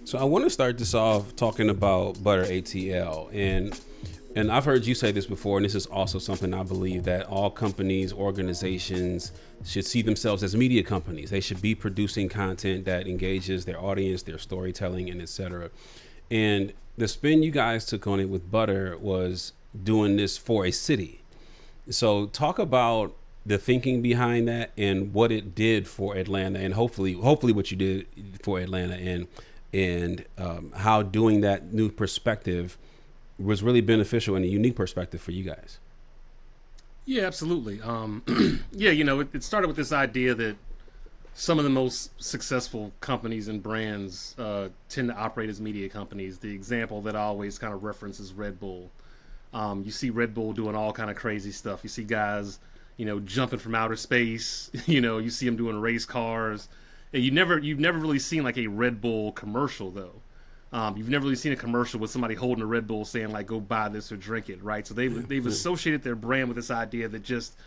So I want to start this off talking about Butter.ATL, and I've heard you say this before, and this is also something I believe that all companies, organizations should see themselves as media companies. They should be producing content that engages their audience, their storytelling, and etc. And the spin you guys took on it with Butter was doing this for a city. So talk about the thinking behind that and what it did for Atlanta, and hopefully what you did for Atlanta, and how doing that new perspective was really beneficial and a unique perspective for you guys. Yeah, absolutely. Yeah, it started with this idea that some of the most successful companies and brands tend to operate as media companies. The example that I always kind of reference is Red Bull. You see Red Bull doing all kind of crazy stuff. You see guys, jumping from outer space. You see them doing race cars. And you've never really seen like a Red Bull commercial though. You've never really seen a commercial with somebody holding a Red Bull saying like, "Go buy this or drink it," right? So they've associated their brand with this idea that just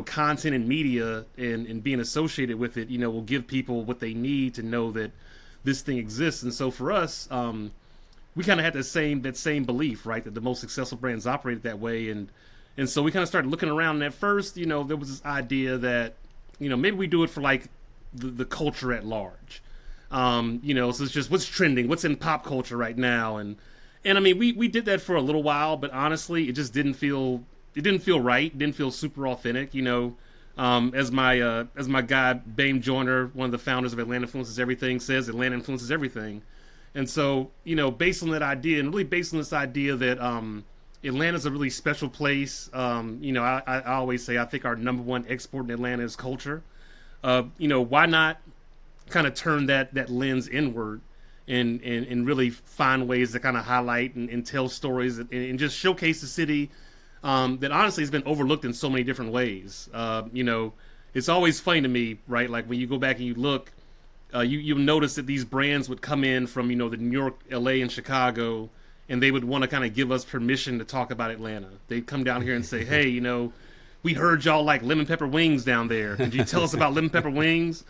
content and media and being associated with it, will give people what they need to know that this thing exists. And so for us, we kind of had that same belief, right? That the most successful brands operated that way, and so we kind of started looking around. And at first, there was this idea that maybe we do it for like the culture at large. So it's just what's trending, what's in pop culture right now, and I mean we did that for a little while, but honestly, it just didn't feel right, it didn't feel super authentic. As my guy Bame Joyner, one of the founders of Atlanta Influences Everything, says, Atlanta influences everything. And so based on that idea, and really based on this idea that Atlanta's a really special place. I always say I think our number one export in Atlanta is culture. Why not kind of turn that lens inward and really find ways to kind of highlight and tell stories and just showcase the city that honestly has been overlooked in so many different ways. It's always funny to me, right? Like when you go back and you look, you'll notice that these brands would come in from, the New York, LA, and Chicago, and they would want to kind of give us permission to talk about Atlanta. They'd come down here and say, hey, we heard y'all like lemon pepper wings down there. Could you tell us about lemon pepper wings?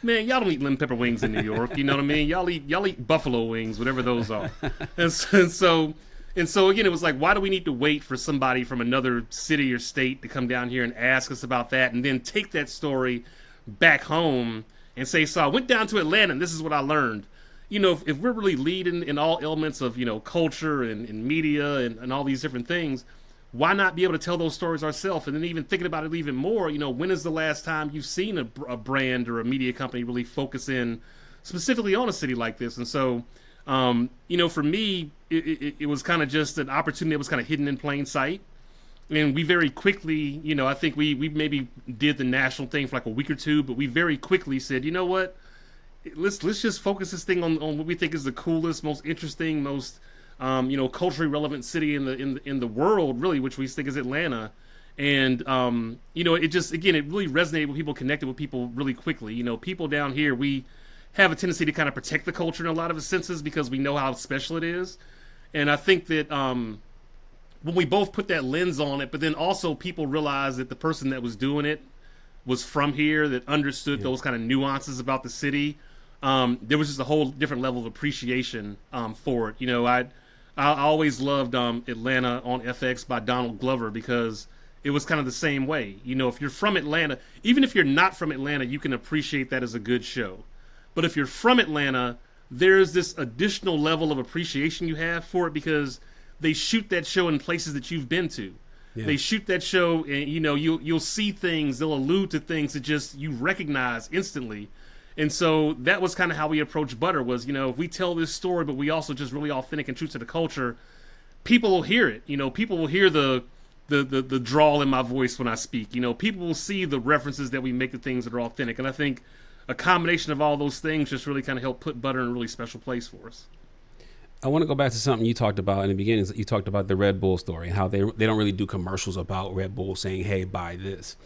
Man, y'all don't eat lemon pepper wings in New York. You know what I mean? Y'all eat buffalo wings, whatever those are. And so again, it was like, why do we need to wait for somebody from another city or state to come down here and ask us about that, and then take that story back home and say, so I went down to Atlanta and this is what I learned. If we're really leading in all elements of culture and media and all these different things, why not be able to tell those stories ourselves? And then even thinking about it even more, when is the last time you've seen a brand or a media company really focus in specifically on a city like this? And so, for me, it was kind of just an opportunity that was kind of hidden in plain sight. And we very quickly, I think we maybe did the national thing for like a week or two, but we very quickly said, you know what? Let's just focus this thing on what we think is the coolest, most interesting, most culturally relevant city in the world, really, which we think is Atlanta. And it just, again, it really resonated with people, connected with people really quickly. People down here, we have a tendency to kind of protect the culture in a lot of senses because we know how special it is. And I think that when we both put that lens on it, but then also people realize that the person that was doing it was from here, that understood those kind of nuances about the city. There was just a whole different level of appreciation for it. I always loved Atlanta on FX by Donald Glover because it was kind of the same way. If you're from Atlanta, even if you're not from Atlanta, you can appreciate that as a good show. But if you're from Atlanta, there's this additional level of appreciation you have for it because they shoot that show in places that you've been to. Yeah. They shoot that show and you'll see things, they'll allude to things that just you recognize instantly. And so that was kind of how we approached Butter was, if we tell this story, but we also just really authentic and true to the culture, people will hear it. People will hear the drawl in my voice when I speak. People will see the references that we make to things that are authentic. And I think a combination of all those things just really kind of helped put Butter in a really special place for us. I want to go back to something you talked about in the beginning. You talked about the Red Bull story and how they don't really do commercials about Red Bull saying, hey, buy this.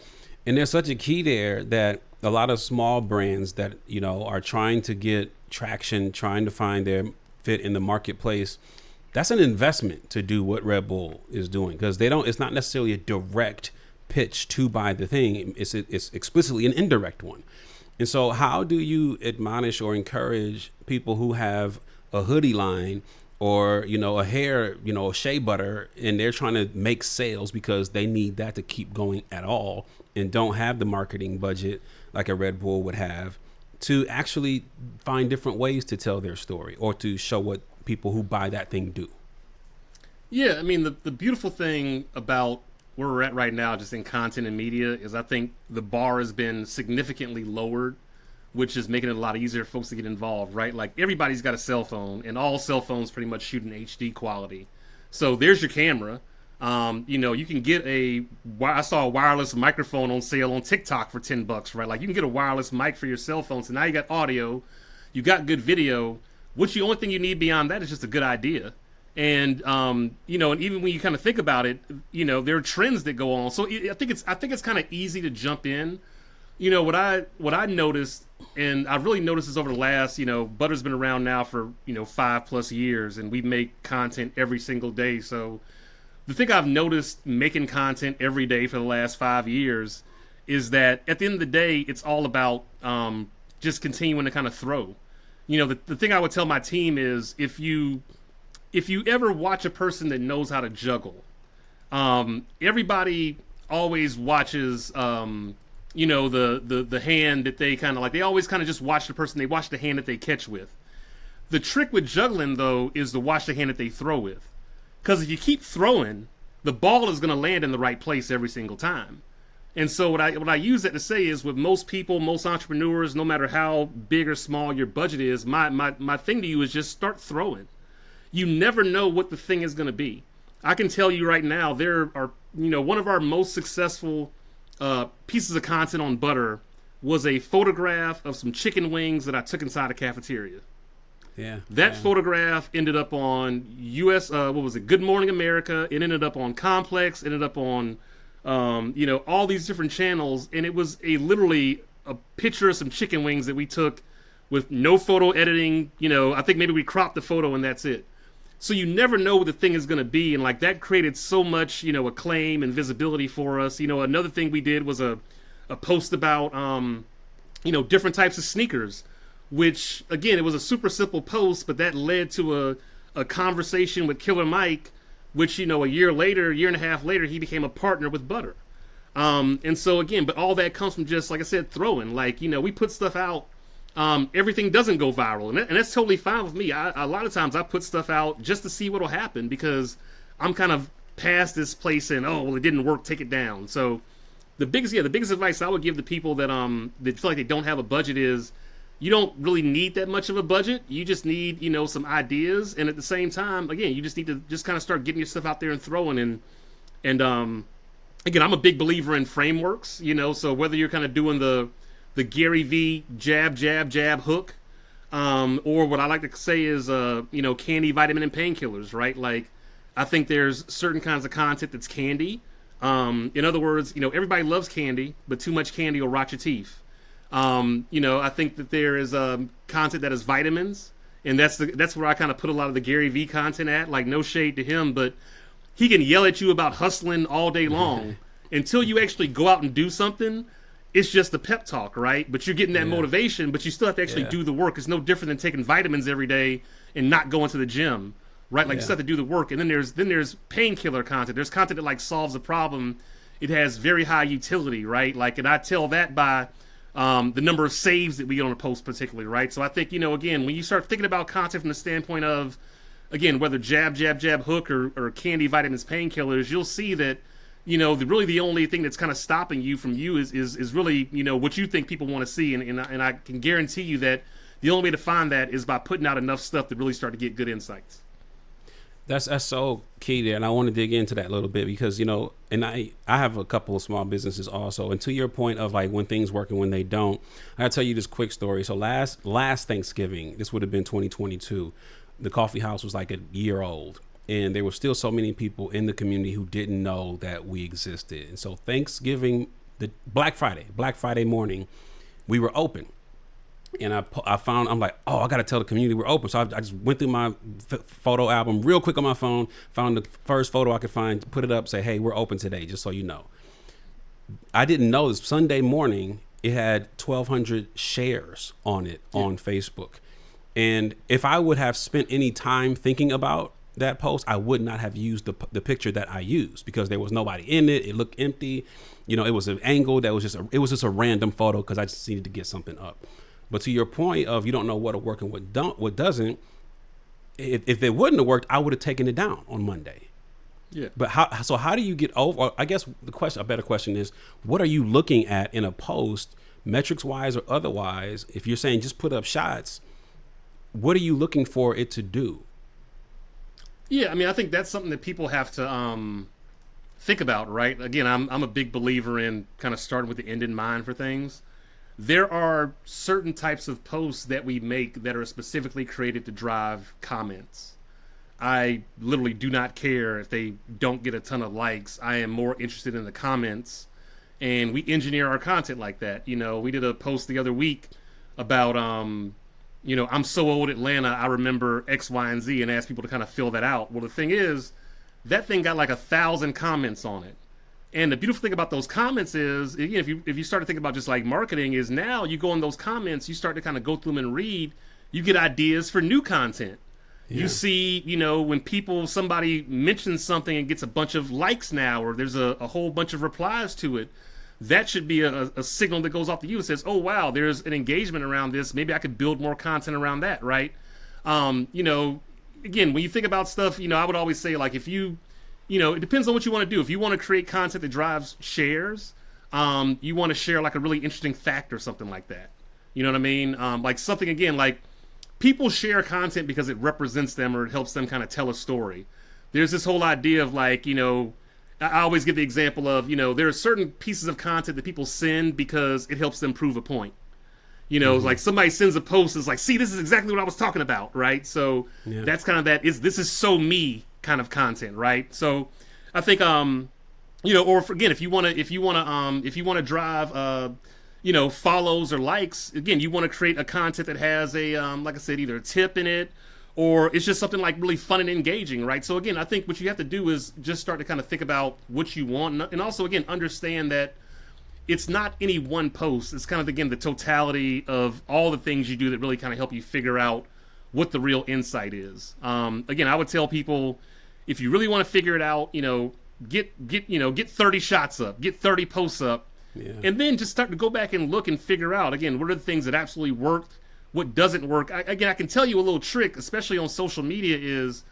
And there's such a key there that a lot of small brands that, are trying to get traction, trying to find their fit in the marketplace, that's an investment to do what Red Bull is doing because it's not necessarily a direct pitch to buy the thing. It's explicitly an indirect one. And so, how do you admonish or encourage people who have a hoodie line or a hair, shea butter, and they're trying to make sales because they need that to keep going at all, and don't have the marketing budget like a Red Bull would have, to actually find different ways to tell their story or to show what people who buy that thing do? Yeah, I mean, the beautiful thing about where we're at right now, just in content and media, is I think the bar has been significantly lowered, which is making it a lot easier for folks to get involved, right? Like, everybody's got a cell phone, and all cell phones pretty much shoot in HD quality. So there's your camera. You can get I saw a wireless microphone on sale on TikTok for $10, right? Like, you can get a wireless mic for your cell phone. So now you got audio, you got good video. Which the only thing you need beyond that is just a good idea. And and even when you kind of think about it, there are trends that go on. So I think it's kind of easy to jump in. What I noticed, and I've really noticed this over the last, Butter's been around now for 5+ years, and we make content every single day. So the thing I've noticed making content every day for the last 5 years is that at the end of the day, it's all about just continuing to kind of throw. The thing I would tell my team is, if you ever watch a person that knows how to juggle, everybody always watches, the hand that they kind of like. They always kind of just watch the person. They watch the hand that they catch with. The trick with juggling, though, is to watch the hand that they throw with. Because if you keep throwing, the ball is going to land in the right place every single time. And so what I use that to say is, with most people, most entrepreneurs, no matter how big or small your budget is, my thing to you is just start throwing. You never know what the thing is going to be. I can tell you right now, there are, one of our most successful pieces of content on Butter was a photograph of some chicken wings that I took inside a cafeteria. Yeah. That photograph ended up on Good Morning America. It ended up on Complex. It ended up on, all these different channels. And it was literally a picture of some chicken wings that we took with no photo editing. I think maybe we cropped the photo and that's it. So you never know what the thing is going to be. And like, that created so much, acclaim and visibility for us. Another thing we did was a post about, different types of sneakers, which, again, it was a super simple post, but that led to a conversation with Killer Mike, which, a year and a half later, he became a partner with Butter. And so, again, but all that comes from just, like I said, throwing. Like, we put stuff out. Everything doesn't go viral, and that's totally fine with me. A lot of times I put stuff out just to see what'll happen, because I'm kind of past this place and, it didn't work, take it down. So the biggest advice I would give to people that feel like they don't have a budget is, you don't really need that much of a budget. You just need, some ideas, and at the same time, again, you just need to just kind of start getting your stuff out there and throwing. And again, I'm a big believer in frameworks. So whether you're kind of doing the Gary V jab, jab, jab hook, or what I like to say is, candy, vitamin, and painkillers, right? Like, I think there's certain kinds of content that's candy. In other words, everybody loves candy, but too much candy will rot your teeth. I think that there is content that is vitamins, and that's where I kind of put a lot of the Gary V content at. Like, no shade to him, but he can yell at you about hustling all day long until you actually go out and do something. It's just a pep talk, right? But you're getting that motivation, but you still have to actually do the work. It's no different than taking vitamins every day and not going to the gym, right? Like, you still have to do the work. And then there's painkiller content. There's content that like solves a problem. It has very high utility, right? Like, and I tell that by the number of saves that we get on a post particularly, right? So I think, again, when you start thinking about content from the standpoint of, again, whether jab, jab, jab, hook, or candy, vitamins, painkillers, you'll see that, really the only thing that's kind of stopping you from is really, what you think people want to see. And I can guarantee you that the only way to find that is by putting out enough stuff to really start to get good insights. That's so key there, and I want to dig into that a little bit because, and I have a couple of small businesses also, and to your point of like when things work and when they don't, I gotta tell you this quick story. So last Thanksgiving, this would have been 2022, the coffee house was like a year old, and there were still so many people in the community who didn't know that we existed. And so Thanksgiving, the Black Friday morning, we were open. And I'm like, I got to tell the community we're open. So I just went through my photo album real quick on my phone, found the first photo I could find, put it up, say, hey, we're open today, just so you know. I didn't know this Sunday morning, it had 1,200 shares on it on Facebook. And if I would have spent any time thinking about that post, I would not have used the picture that I used, because there was nobody in it. It looked empty. You know, it was an angle that was just a random photo because I just needed to get something up. But to your point of you don't know what'll work and what doesn't, if it wouldn't have worked, I would have taken it down on Monday. Yeah. But how do you get over? Or I guess a better question is, what are you looking at in a post, metrics wise or otherwise? If you're saying just put up shots, what are you looking for it to do? Yeah, I mean, I think that's something that people have to think about, right? Again, I'm a big believer in kind of starting with the end in mind for things. There are certain types of posts that we make that are specifically created to drive comments. I literally do not care if they don't get a ton of likes. I am more interested in the comments, and we engineer our content like that. You know, we did a post the other week about, you know, I'm so old Atlanta, I remember X, Y, and Z, and asked people to kind of fill that out. Well, the thing is, that thing got like 1,000 comments on it. And the beautiful thing about those comments is, again, if you start to think about just like marketing, is now you go in those comments, you start to kind of go through them and read, you get ideas for new content. Yeah. You see, you know, when somebody mentions something and gets a bunch of likes now, or there's a whole bunch of replies to it, that should be a signal that goes off to you and says, oh, wow, there's an engagement around this. Maybe I could build more content around that, right? You know, again, when you think about stuff, you know, I would always say, like, if you know, it depends on what you want to do. If you want to create content that drives shares, you want to share like a really interesting fact or something like that. You know what I mean? Like something, again, like people share content because it represents them or it helps them kind of tell a story. There's this whole idea of like, you know, I always give the example of, you know, there are certain pieces of content that people send because it helps them prove a point. You know, like somebody sends a post, it's like, see, this is exactly what I was talking about, right? So that's kind of this is so me kind of content, right? So I think you know, or again, if you want to drive you know, follows or likes, again, you want to create a content that has a like I said, either a tip in it or it's just something like really fun and engaging, right? So again, I think what you have to do is just start to kind of think about what you want, and also again understand that it's not any one post. It's kind of, again, the totality of all the things you do that really kind of help you figure out what the real insight is. Again, I would tell people, if you really want to figure it out, you know, get 30 shots up, get 30 posts up, and then just start to go back and look and figure out, again, what are the things that absolutely worked, what doesn't work. I can tell you a little trick, especially on social media, is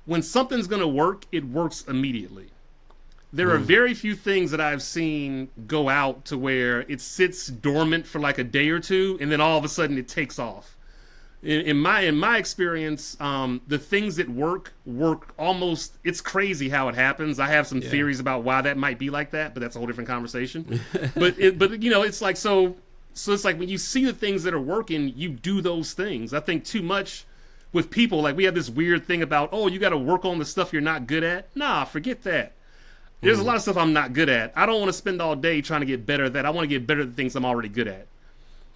when something's going to work, it works immediately. There are very few things that I've seen go out to where it sits dormant for like a day or two, and then all of a sudden it takes off. In my experience, the things that work almost. It's crazy how it happens. I have some theories about why that might be like that, but that's a whole different conversation. but you know, it's like so it's like when you see the things that are working, you do those things. I think too much with people, like we have this weird thing about, oh, you got to work on the stuff you're not good at. Nah, forget that. There's a lot of stuff I'm not good at. I don't want to spend all day trying to get better at that. I want to get better at the things I'm already good at.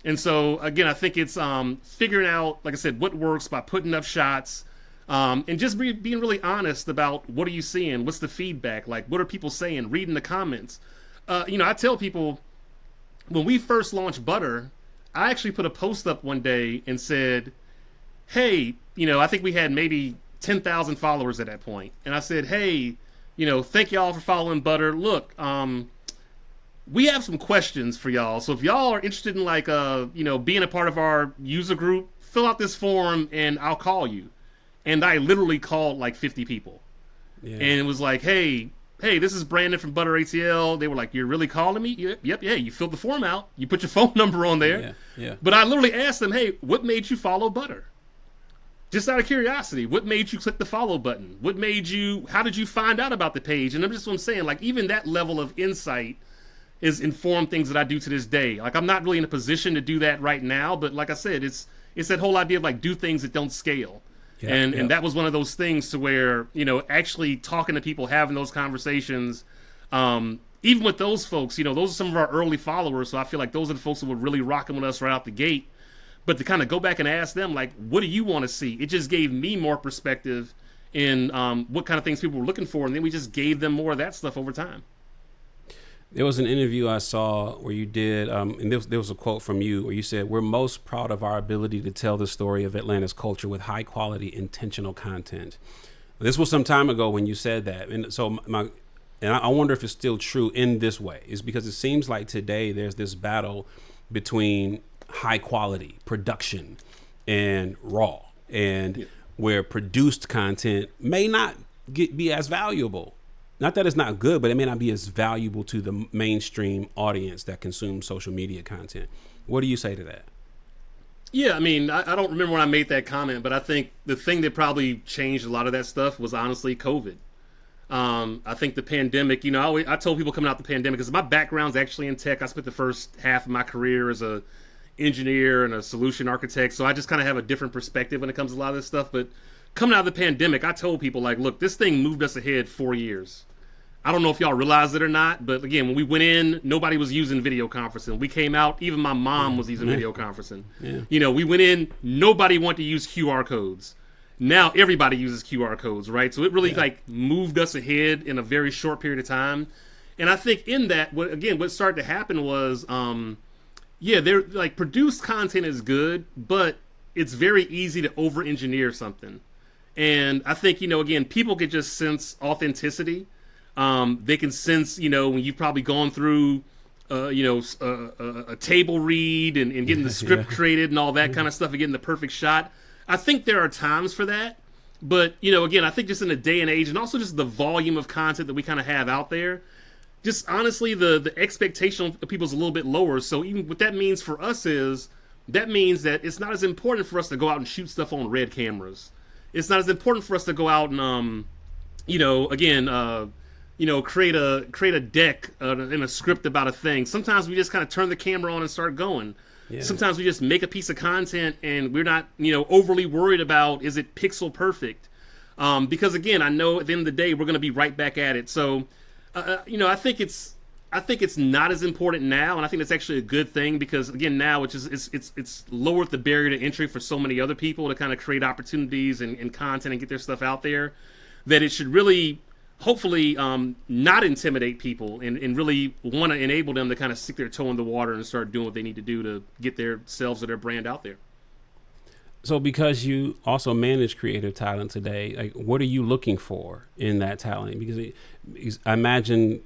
And so, again, I think it's figuring out, like I said, what works by putting up shots, and just being really honest about what are you seeing, what's the feedback, like what are people saying, reading the comments. You know, I tell people, when we first launched Butter, I actually put a post up one day and said, hey, you know, I think we had maybe 10,000 followers at that point. And I said, hey, you know, thank y'all for following Butter. Look, we have some questions for y'all. So if y'all are interested in like, you know, being a part of our user group, fill out this form and I'll call you. And I literally called like 50 people. Yeah. And it was like, hey, this is Brandon from Butter.ATL. They were like, you're really calling me? Yep. Yeah, you filled the form out. You put your phone number on there. Yeah. But I literally asked them, hey, what made you follow Butter? Just out of curiosity, what made you click the follow button? How did you find out about the page? And I'm just what I'm saying, like even that level of insight is informed things that I do to this day. Like I'm not really in a position to do that right now, but like I said, it's that whole idea of like do things that don't scale. And that was one of those things to where, you know, actually talking to people, having those conversations, even with those folks, you know, those are some of our early followers. So I feel like those are the folks that were really rocking with us right out the gate. But to kind of go back and ask them, like, what do you want to see? It just gave me more perspective in what kind of things people were looking for. And then we just gave them more of that stuff over time. There was an interview I saw where you did, and there was a quote from you where you said, "We're most proud of our ability to tell the story of Atlanta's culture with high quality, intentional content." This was some time ago when you said that, and so I wonder if it's still true in this way. Is because it seems like today there's this battle between high quality production and raw, and where produced content may not be as valuable. Not that it's not good, but it may not be as valuable to the mainstream audience that consumes social media content. What do you say to that? Yeah, I mean, I don't remember when I made that comment, but I think the thing that probably changed a lot of that stuff was honestly COVID. I think the pandemic, I told people coming out the pandemic, because my background's actually in tech. I spent the first half of my career as a engineer and a solution architect, so I just kind of have a different perspective when it comes to a lot of this stuff. But coming out of the pandemic, I told people, like, look, this thing moved us ahead 4 years. I don't know if y'all realized it or not, but again, when we went in, nobody was using video conferencing. We came out, even my mom was using video conferencing. Yeah. We went in, nobody wanted to use QR codes. Now everybody uses QR codes, right? So it really moved us ahead in a very short period of time. And I think in that, what started to happen was, they're like, produced content is good, but it's very easy to over-engineer something. And I think, again, people can just sense authenticity. They can sense, when you've probably gone through, a table read and getting the script created and all that kind of stuff and getting the perfect shot. I think there are times for that. But, again, I think just in a day and age, and also just the volume of content that we kind of have out there, just honestly, the expectation of people is a little bit lower. So even what that means for us is, that means that it's not as important for us to go out and shoot stuff on red cameras. It's not as important for us to go out and, create a deck and a script about a thing. Sometimes we just kind of turn the camera on and start going. Yeah. Sometimes we just make a piece of content and we're not, overly worried about, is it pixel perfect? Because again, I know at the end of the day, we're going to be right back at it. So, I think it's not as important now, and I think that's actually a good thing, because again, now it's lowered the barrier to entry for so many other people to kind of create opportunities and content and get their stuff out there, that it should really, hopefully, not intimidate people and really want to enable them to kind of stick their toe in the water and start doing what they need to do to get themselves or their brand out there. So because you also manage creative talent today, like, what are you looking for in that talent? Because I imagine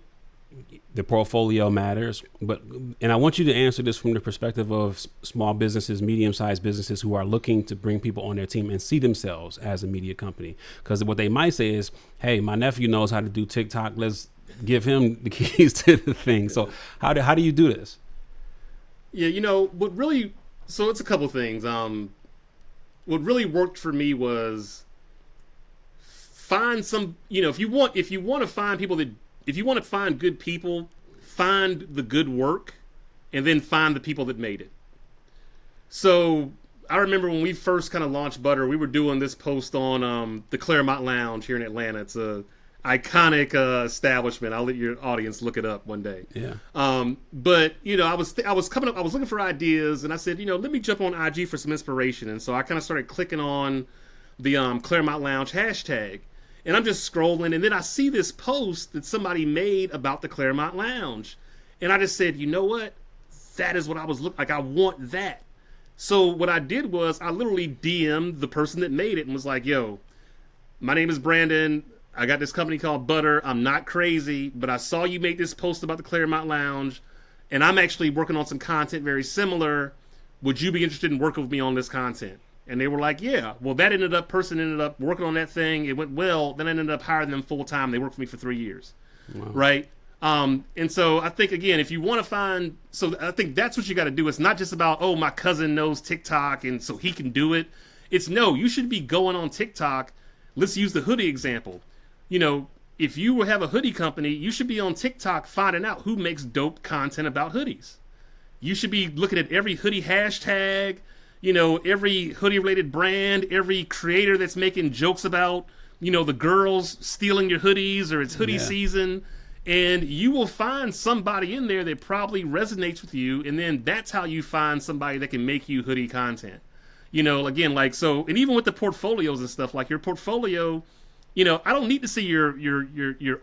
the portfolio matters, and I want you to answer this from the perspective of small businesses, medium-sized businesses who are looking to bring people on their team and see themselves as a media company. Because what they might say is, hey, my nephew knows how to do TikTok. Let's give him the keys to the thing. So how do you do this? Yeah, so it's a couple things. What really worked for me was find some, if you want to find people if you want to find good people, find the good work and then find the people that made it. So I remember when we first kind of launched Butter, we were doing this post on the Claremont Lounge here in Atlanta. It's a iconic establishment. I'll let your audience look it up one day. Yeah. But I was looking for ideas, and I said, let me jump on IG for some inspiration. And so I kind of started clicking on the Claremont Lounge hashtag, and I'm just scrolling, and then I see this post that somebody made about the Claremont Lounge, and I just said, you know what? That is what I was looking like. I want that. So what I did was I literally DM'd the person that made it and was like, yo, my name is Brandon. I got this company called Butter. I'm not crazy, but I saw you make this post about the Claremont Lounge, and I'm actually working on some content very similar. Would you be interested in working with me on this content? And they were like, yeah. Well, person ended up working on that thing. It went well. Then I ended up hiring them full time. They worked for me for 3 years. Wow. Right? And so I think, again, if you want to I think that's what you got to do. It's not just about, oh, my cousin knows TikTok and so he can do it. It's no, you should be going on TikTok. Let's use the hoodie example. If you have a hoodie company, you should be on TikTok finding out who makes dope content about hoodies. You should be looking at every hoodie hashtag, every hoodie related brand, every creator that's making jokes about, the girls stealing your hoodies or it's hoodie season. And you will find somebody in there that probably resonates with you. And then that's how you find somebody that can make you hoodie content. Again, and even with the portfolios and stuff, like your portfolio, I don't need to see your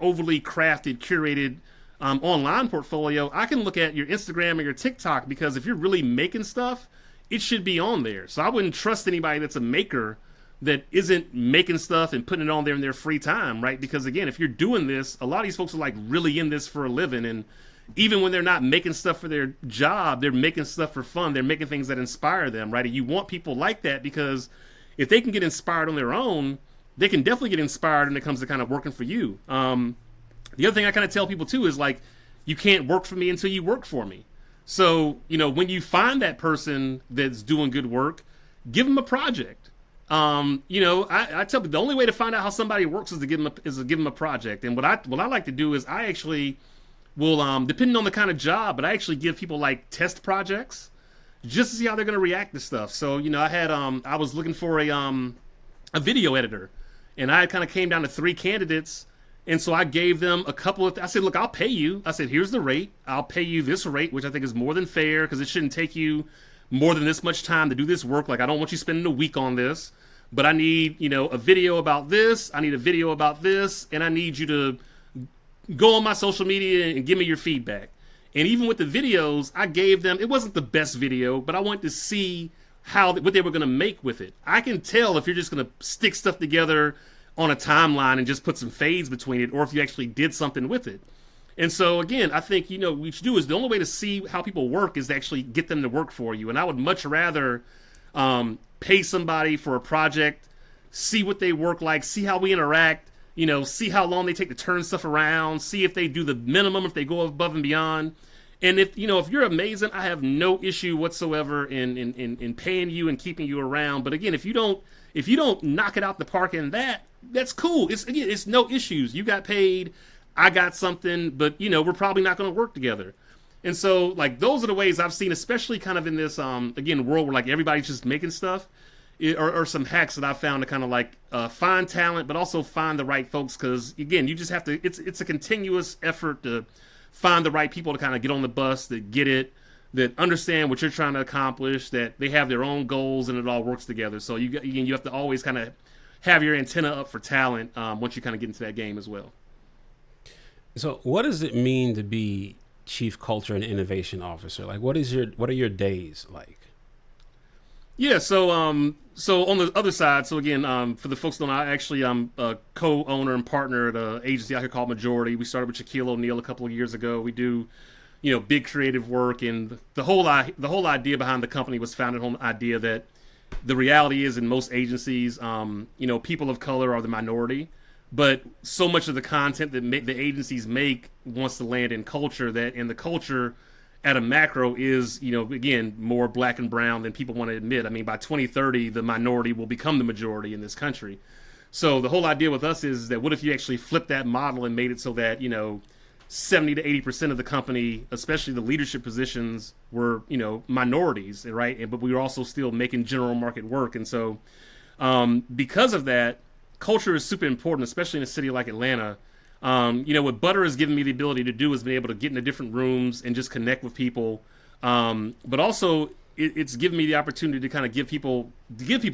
overly crafted, curated online portfolio, I can look at your Instagram or your TikTok, because if you're really making stuff, it should be on there. So I wouldn't trust anybody that's a maker that isn't making stuff and putting it on there in their free time, right? Because again, if you're doing this, a lot of these folks are like really in this for a living, and even when they're not making stuff for their job, they're making stuff for fun. They're making things that inspire them, right? And you want people like that, because if they can get inspired on their own, they can definitely get inspired when it comes to kind of working for you. The other thing I kind of tell people too is like, you can't work for me until you work for me. So, when you find that person that's doing good work, give them a project. I tell people the only way to find out how somebody works is to give them a project. And what I like to do is I actually will, depending on the kind of job, but I actually give people like test projects just to see how they're going to react to stuff. So, I was looking for a video editor, and I kind of came down to 3 candidates. And so I gave them a couple of, I said, look, I'll pay you. I said, here's the rate. I'll pay you this rate, which I think is more than fair, because it shouldn't take you more than this much time to do this work. Like, I don't want you spending a week on this, but I need, a video about this. I need a video about this. And I need you to go on my social media and give me your feedback. And even with the videos, I gave them, it wasn't the best video, but I wanted to see what they were going to make with it. I can tell if you're just going to stick stuff together on a timeline and just put some fades between it, or if you actually did something with it. And so again, I think, what you should do is, the only way to see how people work is to actually get them to work for you. And I would much rather pay somebody for a project, see what they work like, see how we interact, see how long they take to turn stuff around, see if they do the minimum, if they go above and beyond. And if you're amazing, I have no issue whatsoever in paying you and keeping you around. But again, if you don't knock it out the park in that's cool. It's no issues. You got paid, I got something, but we're probably not going to work together. And so, like, those are the ways I've seen, especially kind of in this again, world where like everybody's just making stuff, or some hacks that I found to kind of like find talent, but also find the right folks. Because again, you just have to. It's a continuous effort to find the right people to kind of get on the bus, that get it, that understand what you're trying to accomplish, that they have their own goals, and it all works together. So you have to always kind of have your antenna up for talent once you kind of get into that game as well. So what does it mean to be Chief Culture and Innovation Officer? Like, what are your days like? Yeah, so on the other side, so again, for the folks who don't know, I actually I'm a co-owner and partner at an agency I could call Majority. We started with Shaquille O'Neal a couple of years ago. We do, big creative work, and the whole idea behind the company was founded on the idea that the reality is, in most agencies, people of color are the minority, but so much of the content that the agencies make wants to land in culture, and the culture at a macro is, again, more black and brown than people want to admit. I mean, by 2030, the minority will become the majority in this country. So the whole idea with us is that, what if you actually flipped that model and made it so that, 70 to 80% of the company, especially the leadership positions, were, minorities, right? But we were also still making general market work. And so because of that, culture is super important, especially in a city like Atlanta. What Butter has given me the ability to do is be able to get into different rooms and just connect with people. But also it's given me the opportunity to kind of give people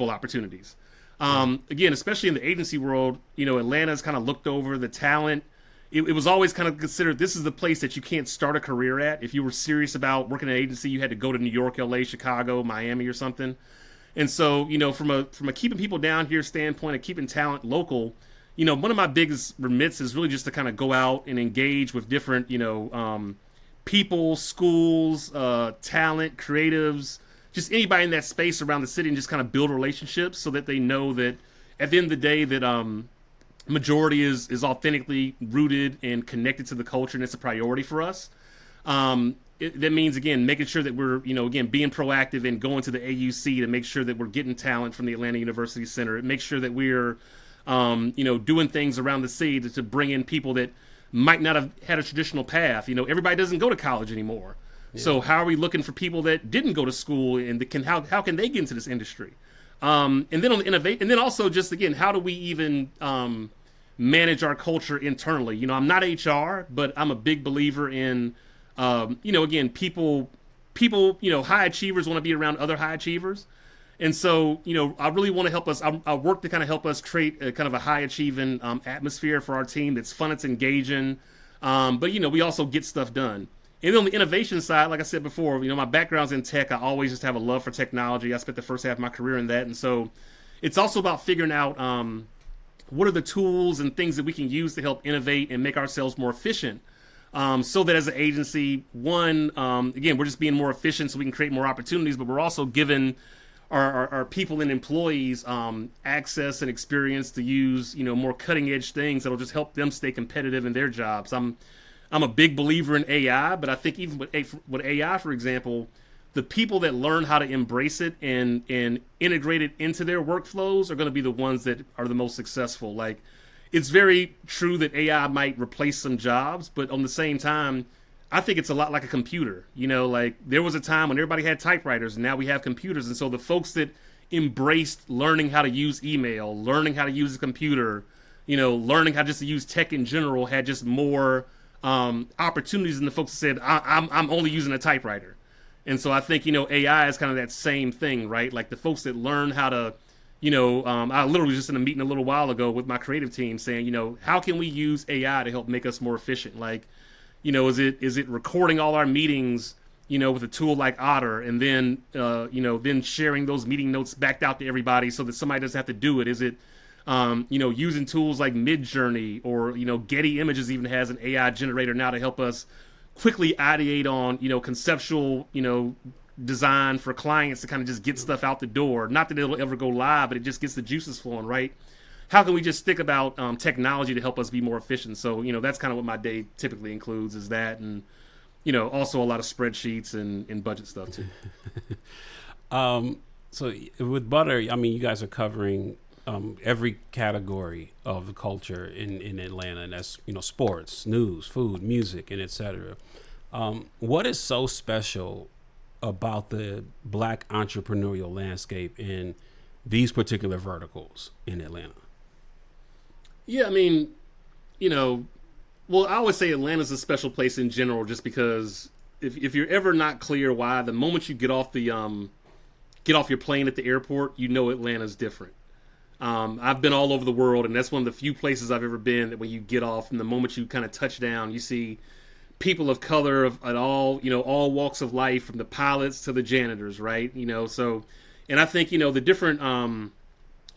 opportunities. Again, especially in the agency world, Atlanta's kind of looked over the talent. It was always kind of considered, this is the place that you can't start a career at. If you were serious about working in an agency, you had to go to New York, LA, Chicago, Miami, or something. And so, from a keeping people down here standpoint of keeping talent local, one of my biggest remits is really just to kind of go out and engage with different, people, schools, talent, creatives, just anybody in that space around the city, and just kind of build relationships so that they know that at the end of the day that Majority is authentically rooted and connected to the culture, and it's a priority for us. That means, again, making sure that we're, again, being proactive and going to the AUC to make sure that we're getting talent from the Atlanta University Center. It makes sure that we're, doing things around the city to bring in people that might not have had a traditional path. Everybody doesn't go to college anymore. Yeah. So how are we looking for people that didn't go to school, and how can they get into this industry? And then on the innovate, and then also just, again, how do we even manage our culture internally? I'm not HR, but I'm a big believer in, again, people, high achievers want to be around other high achievers. And so, I really want to help us. I work to kind of help us create a kind of a high achieving atmosphere for our team that's fun, it's engaging. But we also get stuff done. And then on the innovation side, like I said before, my background's in tech. I always just have a love for technology. I spent the first half of my career in that, and so it's also about figuring out what are the tools and things that we can use to help innovate and make ourselves more efficient. So that as an agency, one, again, we're just being more efficient so we can create more opportunities, but we're also giving our people and employees access and experience to use more cutting edge things that'll just help them stay competitive in their jobs. I'm a big believer in AI, but I think even with AI, for example, the people that learn how to embrace it and integrate it into their workflows are going to be the ones that are the most successful. Like, it's very true that AI might replace some jobs, but on the same time, I think it's a lot like a computer. Like, there was a time when everybody had typewriters, and now we have computers. And so the folks that embraced learning how to use email, learning how to use a computer, learning how just to use tech in general had just more opportunities than the folks that said, I'm only using a typewriter. And so I think, AI is kind of that same thing, right? Like, the folks that learn how to, I literally was just in a meeting a little while ago with my creative team saying, how can we use AI to help make us more efficient? Like, is it recording all our meetings, with a tool like Otter, and then, then sharing those meeting notes back out to everybody so that somebody doesn't have to do it? Is it, using tools like Midjourney, or, Getty Images even has an AI generator now to help us quickly ideate on, conceptual, design for clients to kind of just get stuff out the door. Not that it'll ever go live, but it just gets the juices flowing, right? How can we just think about technology to help us be more efficient? So, that's kind of what my day typically includes, is that, and, also a lot of spreadsheets and budget stuff too. So with Butter, I mean, you guys are covering every category of the culture in Atlanta, and that's sports, news, food, music, and etc. What is so special about the Black entrepreneurial landscape in these particular verticals in Atlanta? Yeah, I mean, well, I always say Atlanta's a special place in general, just because if you're ever not clear why, the moment you get off your plane at the airport, Atlanta's different. I've been all over the world, and that's one of the few places I've ever been that when you get off and the moment you kind of touch down, you see people of color at all walks of life, from the pilots to the janitors, right? So, and I think, the different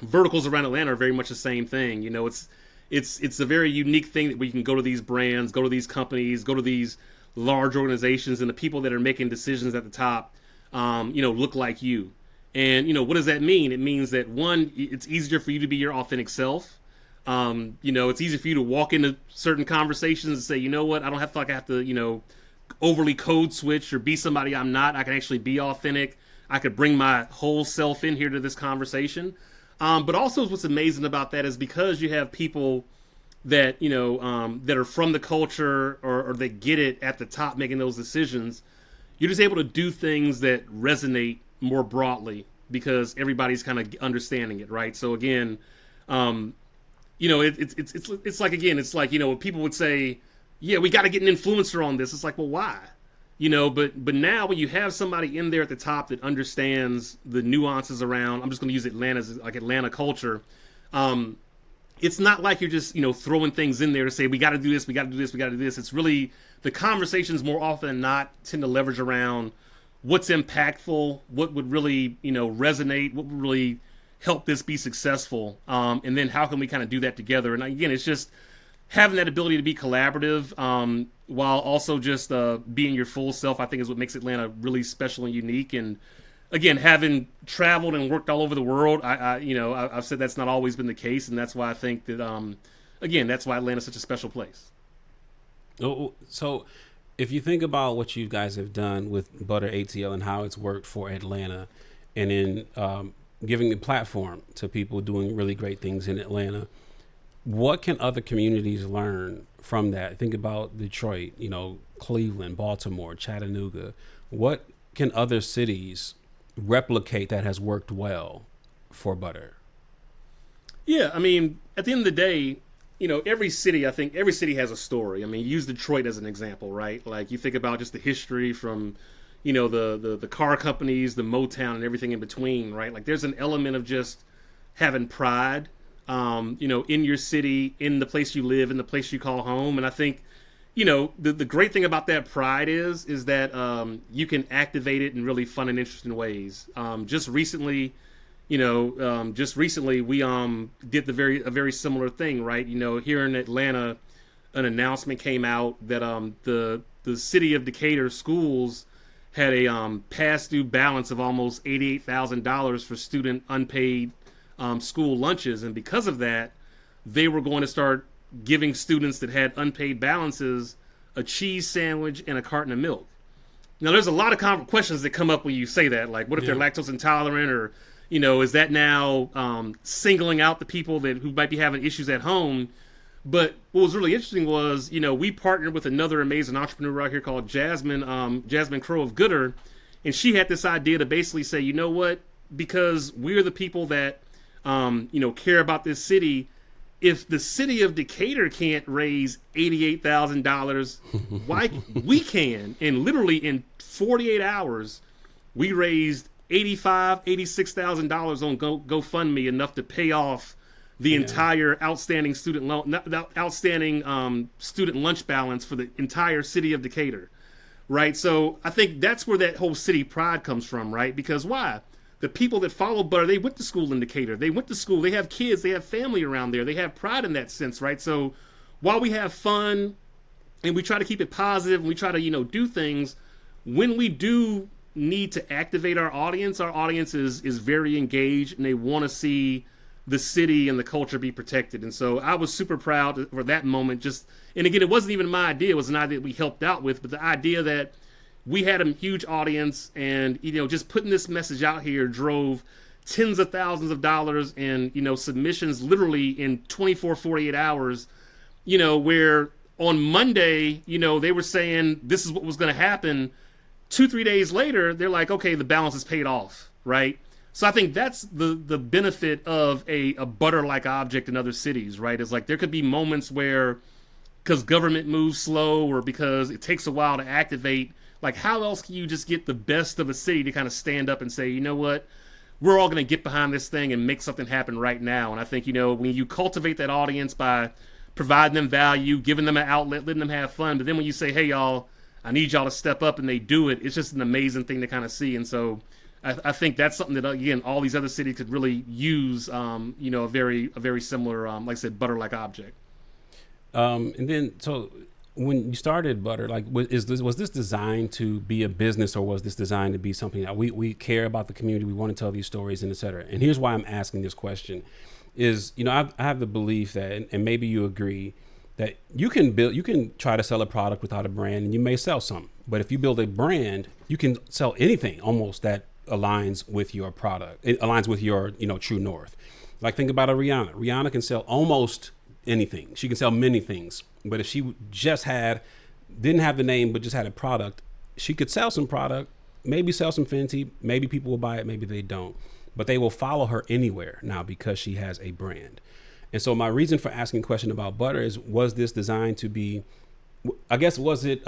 verticals around Atlanta are very much the same thing. It's a very unique thing that we can go to these brands, go to these companies, go to these large organizations, and the people that are making decisions at the top, look like you. And, what does that mean? It means that, one, it's easier for you to be your authentic self. It's easy for you to walk into certain conversations and say, you know what, I don't have to I have to, overly code switch or be somebody I'm not. I can actually be authentic. I could bring my whole self in here to this conversation. But also what's amazing about that is because you have people that, that are from the culture, or that get it at the top making those decisions, you're just able to do things that resonate more broadly because everybody's kind of understanding it, right? So again, it's like, again, it's like, people would say, yeah, we got to get an influencer on this. It's like, well, why? But now when you have somebody in there at the top that understands the nuances around, I'm just going to use Atlanta's, like, Atlanta culture. It's not like you're just, throwing things in there to say, we got to do this, we got to do this, we got to do this. It's really, the conversations more often than not tend to leverage around what's impactful, what would really, resonate, what would really help this be successful, and then how can we kind of do that together. And again, it's just having that ability to be collaborative, while also just being your full self, I think, is what makes Atlanta really special and unique. And again, having traveled and worked all over the world, I've said that's not always been the case, and that's why I think that, again, that's why Atlanta's such a special place. So if you think about what you guys have done with Butter.ATL and how it's worked for Atlanta, and in giving the platform to people doing really great things in Atlanta, what can other communities learn from that? Think about Detroit, Cleveland, Baltimore, Chattanooga. What can other cities replicate that has worked well for Butter? Yeah, I mean, at the end of the day, every city has a story. I mean, use Detroit as an example, right? Like, you think about just the history from, the car companies, the Motown, and everything in between, right? Like, there's an element of just having pride, in your city, in the place you live, in the place you call home. And I think, the great thing about that pride is that you can activate it in really fun and interesting ways. Just recently we did a very similar thing, right? Here in Atlanta, an announcement came out that the city of Decatur schools had a past due balance of almost $88,000 for student unpaid school lunches, and because of that, they were going to start giving students that had unpaid balances a cheese sandwich and a carton of milk. Now, there's a lot of questions that come up when you say that, like, what if they're lactose intolerant, or is that now singling out the people who might be having issues at home? But what was really interesting was, we partnered with another amazing entrepreneur out here called Jasmine Crow of Gooder, and she had this idea to basically say, you know what, because we're the people that care about this city. If the city of Decatur can't raise $88,000, why we can? And literally in 48 hours, we raised $86,000 on GoFundMe, enough to pay off the entire outstanding student student lunch balance for the entire city of Decatur, right? So I think that's where that whole city pride comes from, right? Because why? The people that follow Butter, they went to school in Decatur. They went to school. They have kids. They have family around there. They have pride in that sense, right? So while we have fun and we try to keep it positive and we try to, do things, when we do need to activate our audience is very engaged, and they want to see the city and the culture be protected. And so I was super proud for that moment. And again, it wasn't even my idea. It was an idea that we helped out with, but the idea that we had a huge audience, and just putting this message out here drove tens of thousands of dollars in submissions literally in 48 hours, where on Monday they were saying this is what was going to happen. 2-3 days later, they're like, okay, the balance is paid off, right? So I think that's the benefit of a Butter-like object in other cities, right? It's like there could be moments where, because government moves slow or because it takes a while to activate, like, how else can you just get the best of a city to kind of stand up and say, you know what, we're all going to get behind this thing and make something happen right now? And I think, when you cultivate that audience by providing them value, giving them an outlet, letting them have fun, but then when you say, hey, y'all, I need y'all to step up, and they do it, it's just an amazing thing to kind of see. And so I think that's something that, again, all these other cities could really use, a very similar, like I said, Butter-like object. And then, so when you started Butter, like, was this designed to be a business, or was this designed to be something that we care about the community, we want to tell these stories, and et cetera? And here's why I'm asking this question is, I have the belief that, and maybe you agree, that you can try to sell a product without a brand, and you may sell some, but if you build a brand, you can sell anything almost that aligns with your product. It aligns with your, true north. Like, think about a Rihanna. Rihanna can sell almost anything. She can sell many things. But if she didn't have the name, but just had a product, she could sell some product, maybe sell some Fenty, maybe people will buy it, maybe they don't. But they will follow her anywhere now because she has a brand. And so my reason for asking a question about Butter is, was this designed to be, I guess, was it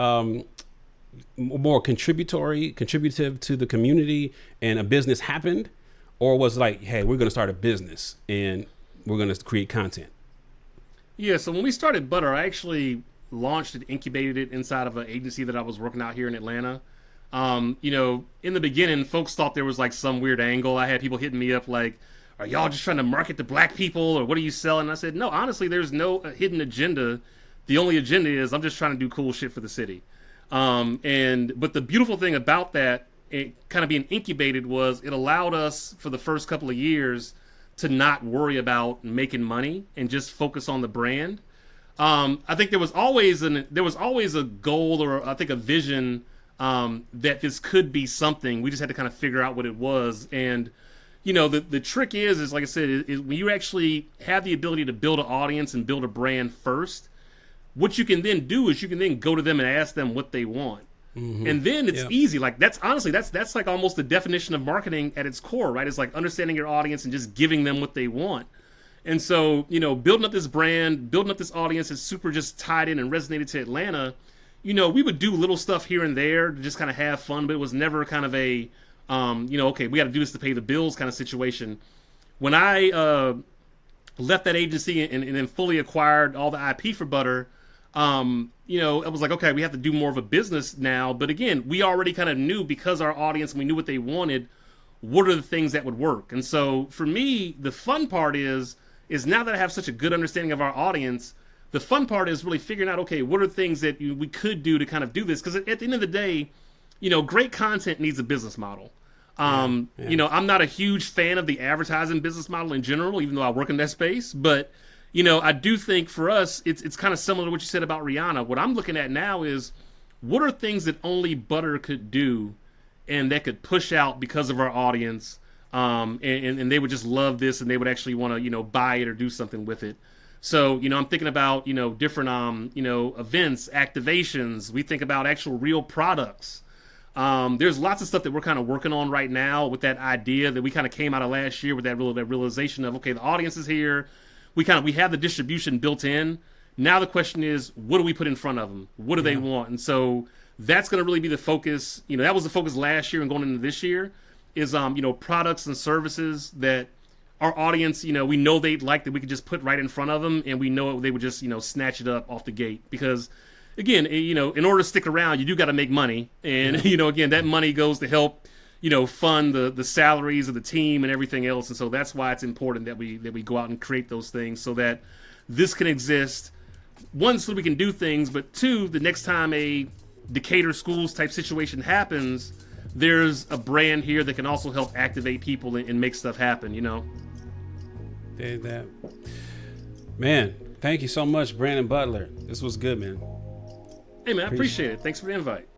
more contributive to the community and a business happened? Or was it like, hey, we're going to start a business and we're going to create content? Yeah, so when we started Butter, I actually launched it, incubated it inside of an agency that I was working out here in Atlanta. In the beginning, folks thought there was like some weird angle. I had people hitting me up like, are y'all just trying to market to black people, or what are you selling? And I said, no, honestly, there's no hidden agenda. The only agenda is I'm just trying to do cool shit for the city. But the beautiful thing about that, it kind of being incubated, was it allowed us for the first couple of years to not worry about making money and just focus on the brand. I think there was always a goal, or I think a vision, that this could be something. We just had to kind of figure out what it was. And the trick is like I said, is when you actually have the ability to build an audience and build a brand first, what you can then do is you can then go to them and ask them what they want. Mm-hmm. And then it's easy. Like, that's like almost the definition of marketing at its core, right? It's like understanding your audience and just giving them what they want. And so, building up this brand, building up this audience is super just tied in and resonated to Atlanta. We would do little stuff here and there to just kind of have fun, but it was never kind of a, okay, we got to do this to pay the bills kind of situation. When I left that agency and then fully acquired all the IP for Butter, It was like, okay, we have to do more of a business now. But again, we already kind of knew, because our audience, we knew what they wanted, what are the things that would work. And so for me, the fun part is now that I have such a good understanding of our audience, the fun part is really figuring out, okay, what are things that we could do to kind of do this? Because at the end of the day, great content needs a business model. I'm not a huge fan of the advertising business model in general, even though I work in that space. But, I do think for us, it's kind of similar to what you said about Rihanna. What I'm looking at now is, what are things that only Butter could do and that could push out because of our audience, and they would just love this, and they would actually want to, buy it or do something with it. So, I'm thinking about, different, events, activations. We think about actual real products. There's lots of stuff that we're kind of working on right now with that idea that we kind of came out of last year with that realization of, okay, the audience is here. We have the distribution built in. Now the question is, what do we put in front of them? What do they want? And so that's going to really be the focus. That was the focus last year and going into this year is, products and services that our audience, we know they'd like, that we could just put right in front of them, and we know they would just, snatch it up off the gate. Because again, in order to stick around, you do got to make money. And, again, that money goes to help, fund the salaries of the team and everything else. And so that's why it's important that we go out and create those things so that this can exist. One, so we can do things, but two, the next time a Decatur schools type situation happens, there's a brand here that can also help activate people and make stuff happen, That. Man, thank you so much, Brandon Butler. This was good, man. Hey, man, I appreciate it. Thanks for the invite.